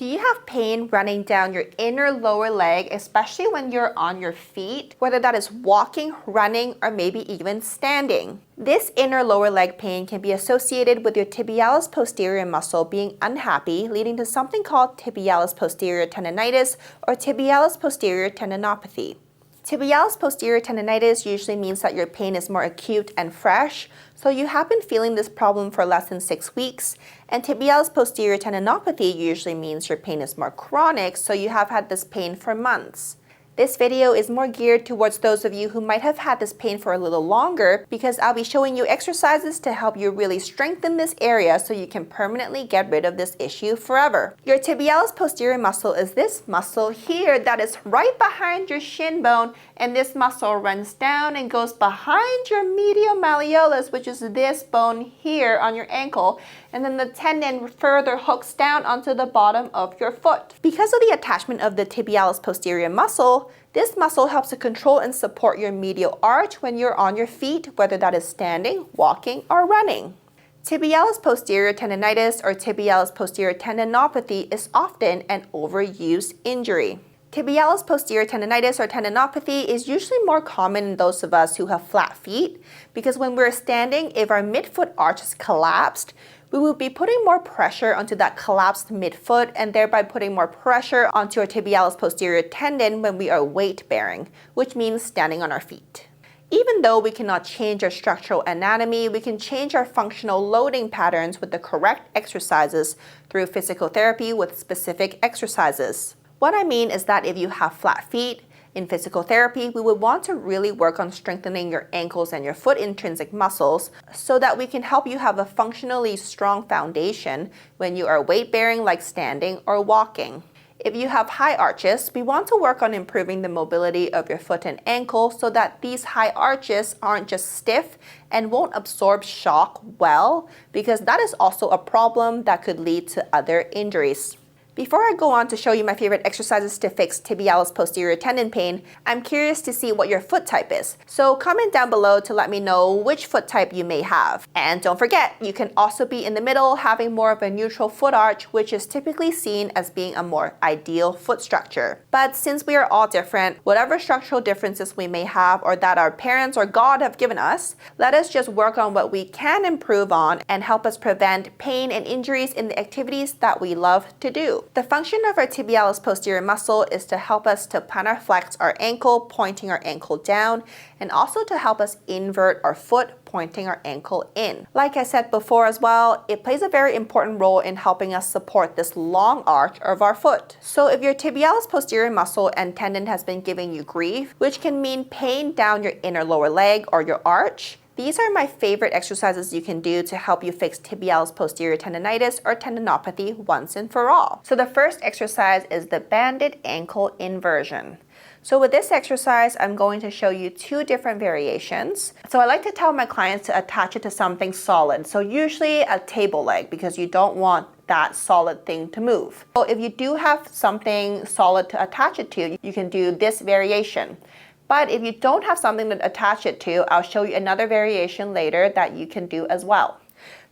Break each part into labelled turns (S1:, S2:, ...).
S1: Do you have pain running down your inner lower leg, especially when you're on your feet, whether that is walking, running, or maybe even standing? This inner lower leg pain can be associated with your tibialis posterior muscle being unhappy, leading to something called tibialis posterior tendinitis or tibialis posterior tendinopathy. Tibialis posterior tendinitis usually means that your pain is more acute and fresh, so you have been feeling this problem for less than 6 weeks, and tibialis posterior tendinopathy usually means your pain is more chronic, so you have had this pain for months. This video is more geared towards those of you who might have had this pain for a little longer because I'll be showing you exercises to help you really strengthen this area so you can permanently get rid of this issue forever. Your tibialis posterior muscle is this muscle here that is right behind your shin bone, and this muscle runs down and goes behind your medial malleolus, which is this bone here on your ankle, and then the tendon further hooks down onto the bottom of your foot. Because of the attachment of the tibialis posterior muscle, this muscle helps to control and support your medial arch when you're on your feet, whether that is standing, walking, or running. Tibialis posterior tendinitis or tibialis posterior tendinopathy is often an overused injury. Tibialis posterior tendinitis or tendinopathy is usually more common in those of us who have flat feet because when we're standing, if our midfoot arch is collapsed, we will be putting more pressure onto that collapsed midfoot and thereby putting more pressure onto our tibialis posterior tendon when we are weight bearing, which means standing on our feet. Even though we cannot change our structural anatomy, we can change our functional loading patterns with the correct exercises through physical therapy with specific exercises. What I mean is that if you have flat feet, in physical therapy, we would want to really work on strengthening your ankles and your foot intrinsic muscles so that we can help you have a functionally strong foundation when you are weight bearing like standing or walking. If you have high arches, we want to work on improving the mobility of your foot and ankle so that these high arches aren't just stiff and won't absorb shock well, because that is also a problem that could lead to other injuries. Before I go on to show you my favorite exercises to fix tibialis posterior tendon pain, I'm curious to see what your foot type is. So comment down below to let me know which foot type you may have. And don't forget, you can also be in the middle, having more of a neutral foot arch, which is typically seen as being a more ideal foot structure. But since we are all different, whatever structural differences we may have or that our parents or God have given us, let us just work on what we can improve on and help us prevent pain and injuries in the activities that we love to do. The function of our tibialis posterior muscle is to help us to plantar flex our ankle, pointing our ankle down, and also to help us invert our foot, pointing our ankle in. Like I said before as well, it plays a very important role in helping us support this long arch of our foot. So if your tibialis posterior muscle and tendon has been giving you grief, which can mean pain down your inner lower leg or your arch, these are my favorite exercises you can do to help you fix tibialis posterior tendinitis or tendinopathy once and for all. So the first exercise is the banded ankle inversion. So with this exercise, I'm going to show you 2 different variations. So I like to tell my clients to attach it to something solid. So usually a table leg, because you don't want that solid thing to move. So if you do have something solid to attach it to, you can do this variation. But if you don't have something to attach it to, I'll show you another variation later that you can do as well.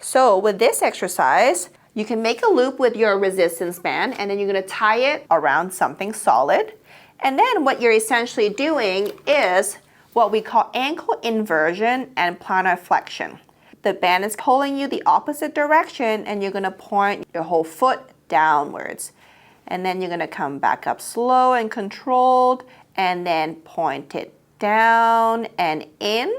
S1: So with this exercise, you can make a loop with your resistance band and then you're going to tie it around something solid. And then what you're essentially doing is what we call ankle inversion and plantar flexion. The band is pulling you the opposite direction and you're going to point your whole foot downwards. And then you're going to come back up slow and controlled and then point it down and in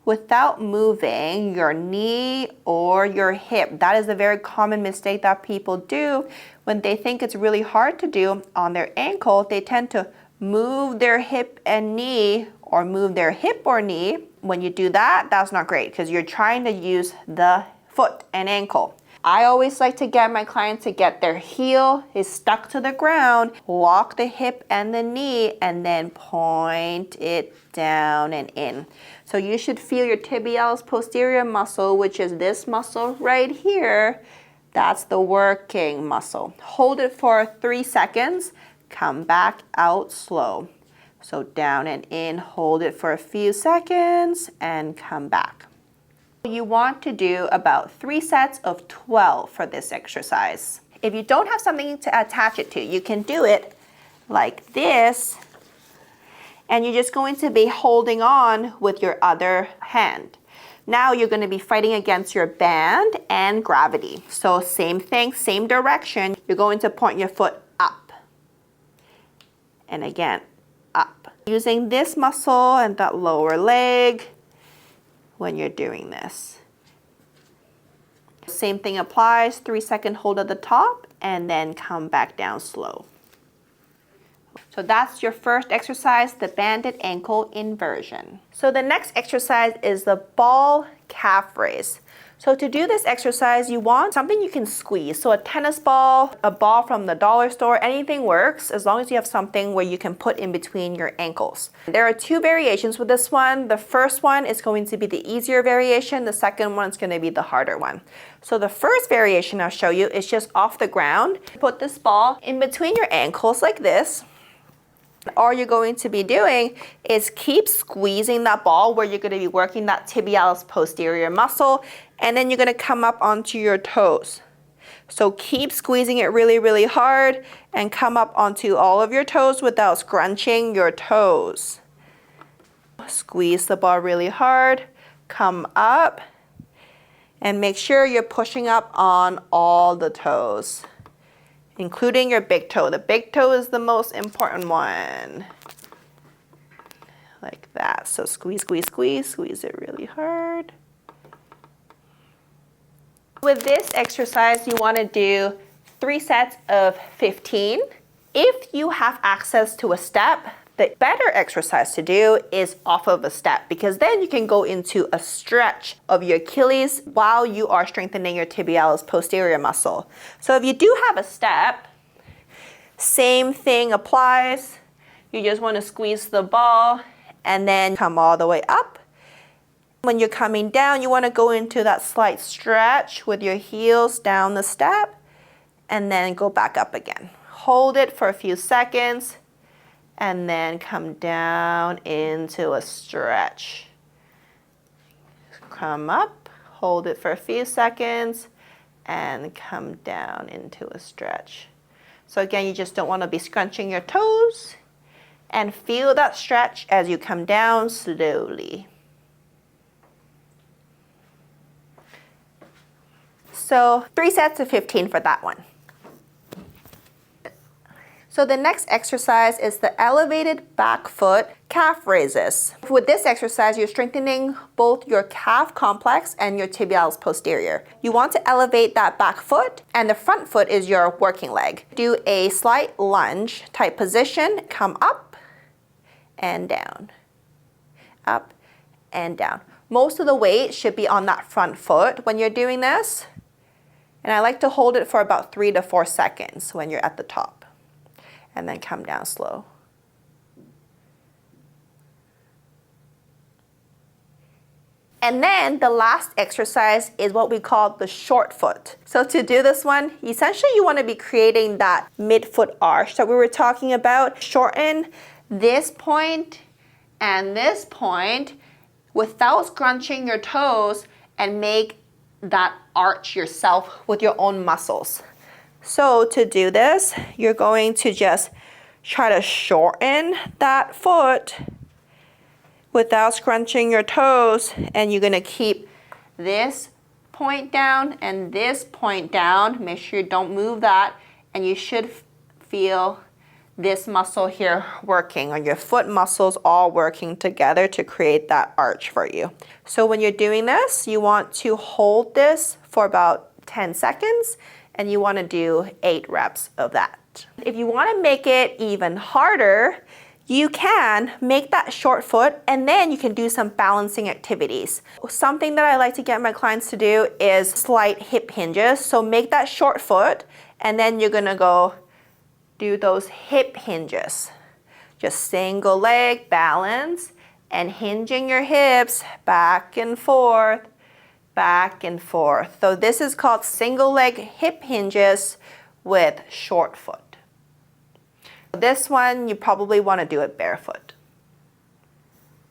S1: without moving your knee or your hip. That is a very common mistake that people do when they think it's really hard to do on their ankle. They tend to move their hip and knee or move their hip or knee. When you do that, that's not great because you're trying to use the foot and ankle. I always like to get my clients to get their heel is stuck to the ground, lock the hip and the knee, and then point it down and in. So you should feel your tibialis posterior muscle, which is this muscle right here. That's the working muscle. Hold it for 3 seconds, come back out slow. So down and in, hold it for a few seconds, and come back. You want to do about 3 sets of 12 for this exercise. If you don't have something to attach it to, you can do it like this, and you're just going to be holding on with your other hand. Now you're going to be fighting against your band and gravity. So same thing, same direction. You're going to point your foot up. And again, up. Using this muscle and that lower leg when you're doing this. Same thing applies, 3-second hold at the top and then come back down slow. So that's your first exercise, the banded ankle inversion. So the next exercise is the ball calf raise. So to do this exercise, you want something you can squeeze. So a tennis ball, a ball from the dollar store, anything works as long as you have something where you can put in between your ankles. There are 2 variations with this one. The first one is going to be the easier variation. The second one is going to be the harder one. So the first variation I'll show you is just off the ground. Put this ball in between your ankles like this. All you're going to be doing is keep squeezing that ball where you're going to be working that tibialis posterior muscle, and then you're going to come up onto your toes. So keep squeezing it really, really hard and come up onto all of your toes without scrunching your toes. Squeeze the ball really hard, come up, and make sure you're pushing up on all the toes, including your big toe. The big toe is the most important one. Like that. So squeeze, squeeze, squeeze, squeeze it really hard. With this exercise, you want to do 3 sets of 15. If you have access to a step, the better exercise to do is off of a step, because then you can go into a stretch of your Achilles while you are strengthening your tibialis posterior muscle. So if you do have a step, same thing applies. You just want to squeeze the ball and then come all the way up. When you're coming down, you want to go into that slight stretch with your heels down the step and then go back up again. Hold it for a few seconds and then come down into a stretch. Come up, hold it for a few seconds, and come down into a stretch. So again, you just don't want to be scrunching your toes, and feel that stretch as you come down slowly. So 3 sets of 15 for that one. So the next exercise is the elevated back foot calf raises. With this exercise, you're strengthening both your calf complex and your tibialis posterior. You want to elevate that back foot, and the front foot is your working leg. Do a slight lunge type position, come up and down, up and down. Most of the weight should be on that front foot when you're doing this. And I like to hold it for about 3 to 4 seconds when you're at the top. And then come down slow. And then the last exercise is what we call the short foot. So to do this one, essentially you want to be creating that mid-foot arch that we were talking about. Shorten this point and this point without scrunching your toes, and make that arch yourself with your own muscles. So to do this, you're going to just try to shorten that foot without scrunching your toes, and you're going to keep this point down and this point down. Make sure you don't move that, and you should feel this muscle here working, or your foot muscles all working together to create that arch for you. So when you're doing this, you want to hold this for about 10 seconds, and you want to do 8 reps of that. If you want to make it even harder, you can make that short foot, and then you can do some balancing activities. Something that I like to get my clients to do is slight hip hinges. So make that short foot, and then you're going to go do those hip hinges. Just single leg balance and hinging your hips back and forth, back and forth. So this is called single leg hip hinges with short foot. This one, you probably want to do it barefoot.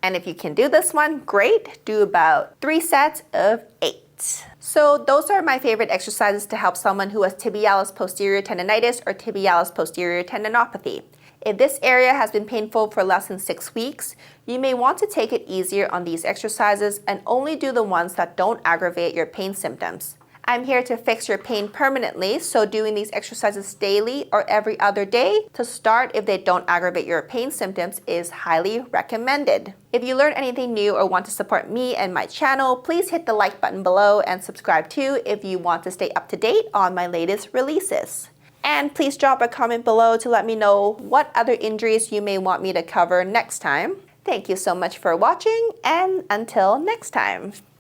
S1: And if you can do this one, great. Do about 3 sets of 8. So those are my favorite exercises to help someone who has tibialis posterior tendonitis or tibialis posterior tendinopathy. If this area has been painful for less than 6 weeks, you may want to take it easier on these exercises and only do the ones that don't aggravate your pain symptoms. I'm here to fix your pain permanently, so doing these exercises daily or every other day to start if they don't aggravate your pain symptoms is highly recommended. If you learned anything new or want to support me and my channel, please hit the like button below and subscribe too if you want to stay up to date on my latest releases. And please drop a comment below to let me know what other injuries you may want me to cover next time. Thank you so much for watching, and until next time.